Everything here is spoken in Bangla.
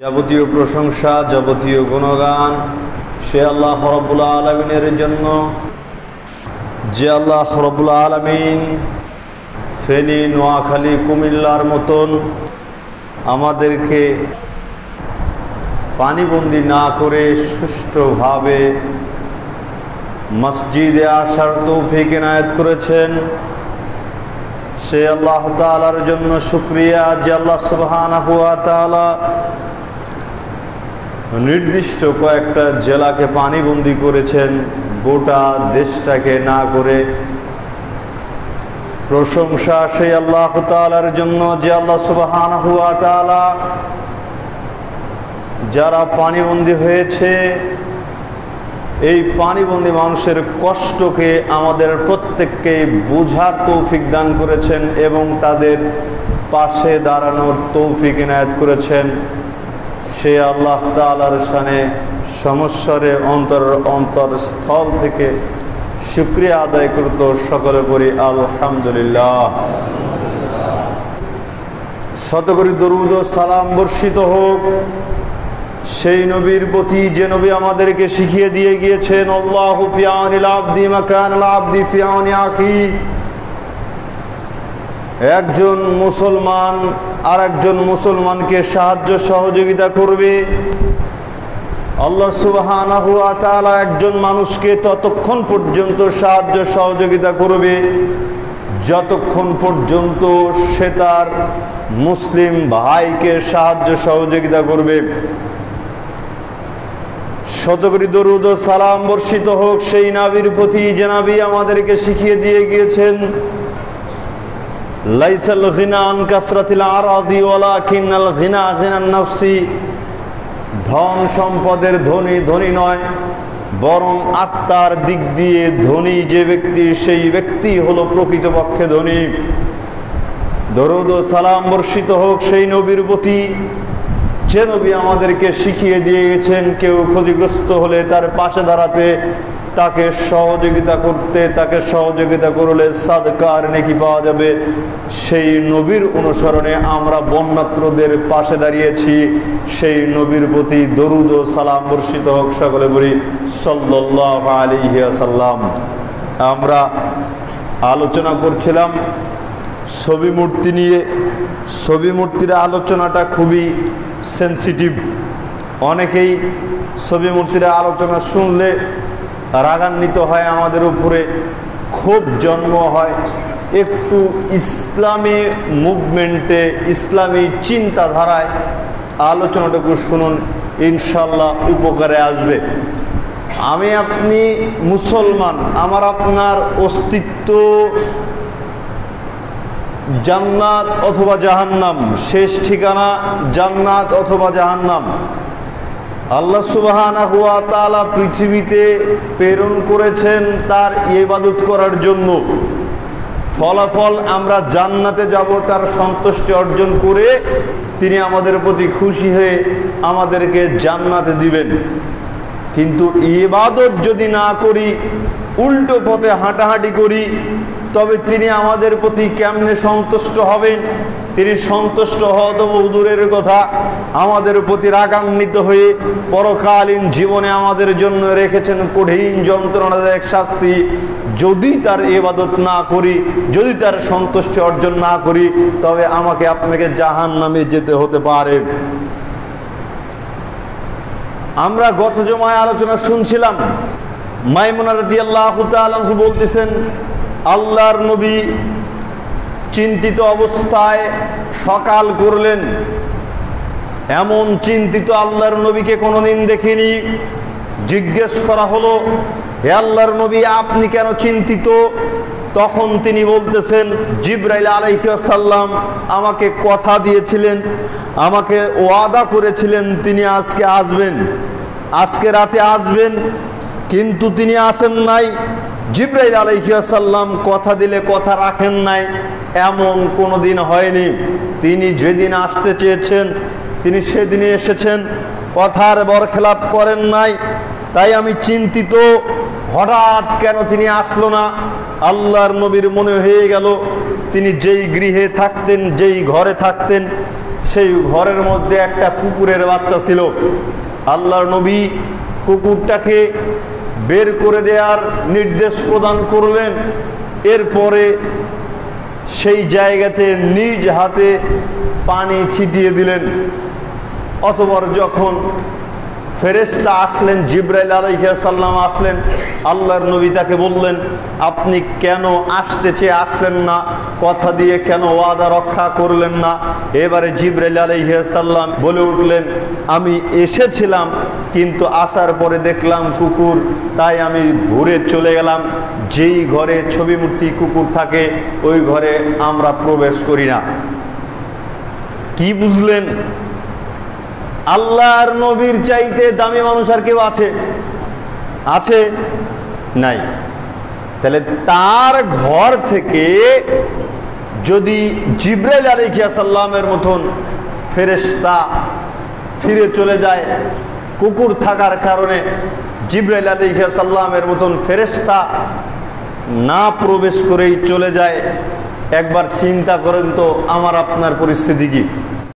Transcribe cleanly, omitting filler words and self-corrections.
যাবতীয় প্রশংসা, যাবতীয় গুণগান সে আল্লাহ রব্বুল আলামিনের জন্য, যে আল্লাহ রব্বুল আলামিন ফেনী, নোয়াখালী, কুমিল্লার মতন আমাদেরকে পানিবন্দি না করে সুষ্ঠুভাবে মসজিদে আসার তৌফিক এনায়েত করেছেন। সে আল্লাহ তাআলার জন্য শুকরিয়া যে আল্লাহ সুবহানাহু ওয়া তাআলা নির্দিষ্ট কয়েকটা জেলাকে পানিবন্দি করেছেন, গোটা দেশটাকে না করে। প্রশংসা সেই আল্লাহ তাআলার জন্য যে আল্লাহ সুবহানাহু ওয়া তাআলা যারা পানিবন্দি হয়েছে, এই পানিবন্দি মানুষের কষ্টকে আমাদের প্রত্যেককে বুঝার তৌফিক দান করেছেন এবং তাদের পাশে দাঁড়ানোর তৌফিক এনায়েত করেছেন। সে আল্লাহ তাআলার শানে সমস্যারে অন্তরস্থল থেকে শুকরিয়া আদায় করতে সকলে পড়ি আলহামদুলিল্লাহ। শতকরি দরুদ ও সালাম বর্ষিত হোক সেই নবীর প্রতি যে নবী আমাদেরকে শিখিয়ে দিয়ে গিয়েছেন, আল্লাহু ফি আউনিল আবদি মা কানাল আবদি ফি আউনি আখি। একজন মুসলমান আর একজন মুসলমানকে সাহায্য সহযোগিতা করবে। আল্লাহ সুবহানাহু ওয়া তাআলা একজন মানুষকে ততক্ষণ পর্যন্ত সাহায্য সহযোগিতা করবে যতক্ষণ পর্যন্ত সে তার মুসলিম ভাইকে সাহায্য সহযোগিতা করবে। শতকরি দরুদ ও সালাম বর্ষিত হোক সেই নবীর প্রতি যে নবী আমাদেরকে শিখিয়ে দিয়ে গিয়েছেন, লাইসাল গিনা আন কাসরাতিল আরাদি ওয়ালাকিনাল গিনা গিনান নাফসি। ধন সম্পদের ধনী ধনী নয়, বরং আত্মার দিক দিয়ে ধনী যে ব্যক্তি, সেই ব্যক্তি হলো প্রকৃতপক্ষে ধনী। দরুদ ও সালাম বর্ষিত হোক সেই নবীর প্রতি যে নবী আমাদেরকে শিখিয়ে দিয়ে গেছেন, কেউ ক্ষতিগ্রস্ত হলে তার পাশে দাঁড়াতে, তাকে সহযোগিতা করতে, তাকে সহযোগিতা করলে সাদকার নেকি পাওয়া যাবে। সেই নবীর অনুসরণে আমরা বন্যাত্রদের পাশে দাঁড়িয়েছি। সেই নবীর প্রতি দরুদ ও সালাম বর্ষিত হোক, সকলে বলি সাল্লাল্লাহু আলাইহি ওয়াসাল্লাম। আমরা আলোচনা করছিলাম ছবি মূর্তি নিয়ে। ছবি মূর্তির আলোচনাটা খুবই সেন্সিটিভ। অনেকেই ছবি মূর্তির আলোচনা শুনলে রাগান্বিত হয়, আমাদের উপরে ক্ষোভ জন্ম হয়। একটু ইসলামী মুভমেন্টে, ইসলামী চিন্তাধারায় আলোচনাটুকু শুনুন, ইনশাল্লাহ উপকারে আসবে। আমি আপনি মুসলমান, আমার আপনার অস্তিত্ব জান্নাত অথবা জাহান্নাম, শেষ ঠিকানা জান্নাত অথবা জাহান্নাম। আল্লাহ সুবহানাহু ওয়া তাআলা পৃথিবীতে প্রেরণ করেছেন তার ইবাদত করার জন্য। ফলাফল আমরা জান্নাতে যাব, তার সন্তুষ্টি অর্জন করে তিনি আমাদের প্রতি খুশি হয়ে আমাদেরকে জান্নাতে দিবেন। কিন্তু ইবাদত যদি না করি, উল্টো পথে হাঁটাহাঁটি করি, তবে তিনি আমাদের প্রতি কেমনে সন্তুষ্ট হবেন? তিনি সন্তুষ্ট হওয়া তো দূরের কথা, আমাদের প্রতি রাগান্বিত হয়ে পরকালীন জীবনে আমাদের জন্য রেখেছেন কঠিন যন্ত্রণাদায়ক শাস্তি। যদি তার ইবাদত না করি, যদি তার সন্তুষ্টি অর্জন না করি, তবে আমাকে আপনাকে জাহান্নামে যেতে হতে পারে। আমরা গত জুমায় আলোচনা শুনছিলাম, মাইমুনা রাদিয়াল্লাহু তাআলা আনহা বলতেছেন, আল্লাহর নবী চিন্তিত অবস্থায় সকাল করলেন। এমন চিন্তিত আল্লাহর নবীকে কোনোদিন দেখিনি। জিজ্ঞেস করা হলো, হে আল্লাহর নবী, আপনি কেন চিন্তিত? তখন তিনি বলতেছেন, জিবরাইল আলাইহিস সালাম আমাকে কথা দিয়েছিলেন, আমাকে ওয়াদা করেছিলেন তিনি আজকে আসবেন, আজকে রাতে আসবেন, কিন্তু তিনি আসেন নাই। জিবরাইল আলাইহিস সালাম কথা দিলে কথা রাখেন নাই, এমন কোনো দিন হয়নি। তিনি যেদিন আসতে চেয়েছেন তিনি সেদিনই এসেছেন, কথার বরখেলাপ করেন নাই। তাই আমি চিন্তিত, হঠাৎ কেন তিনি আসলো না? আল্লাহর নবীর মনে হয়ে গেল তিনি যেই গৃহে থাকতেন, যেই ঘরে থাকতেন, সেই ঘরের মধ্যে একটা কুকুরের বাচ্চা ছিল। আল্লাহর নবী কুকুরটাকে বের করে দেওয়ার নির্দেশ প্রদান করলেন। এরপরে সেই জায়গাতে নিজ হাতে পানি ছিটিয়ে দিলেন। অতঃপর যখন ফেরেশতা আসলেন, জিবরাইল আলাইহিস সালাম আসলেন, আল্লাহর নবী তাকে বললেন, আপনি কেন আসতে চেয়ে আসলেন না? কথা দিয়ে কেন ওয়াদা রক্ষা করলেন না? এবারে জিবরাইল আলাইহিস সালাম বলে উঠলেন, আমি এসেছিলাম কিন্তু আসার পরে দেখলাম কুকুর, তাই আমি ঘুরে চলে গেলাম। যেই ঘরে ছবি মূর্তি কুকুর থাকে ওই ঘরে আমরা প্রবেশ করি না। কি বুঝলেন? আল্লাহর নবীর চাইতে দামি মানুষ আর কেউ আছে? আছে? নাই। তাহলে তার ঘর থেকে যদি জিবরাইল আলাইহিস সালামের মতন ফেরেশতা ফিরে চলে যায়, কুকুর থাকার কারণে জিবরাইল আলাইহিস সালামের মতন ফেরেশতা না প্রবেশ করেই চলে যায়, একবার চিন্তা করেন তো আমার আপনার পরিস্থিতি কি?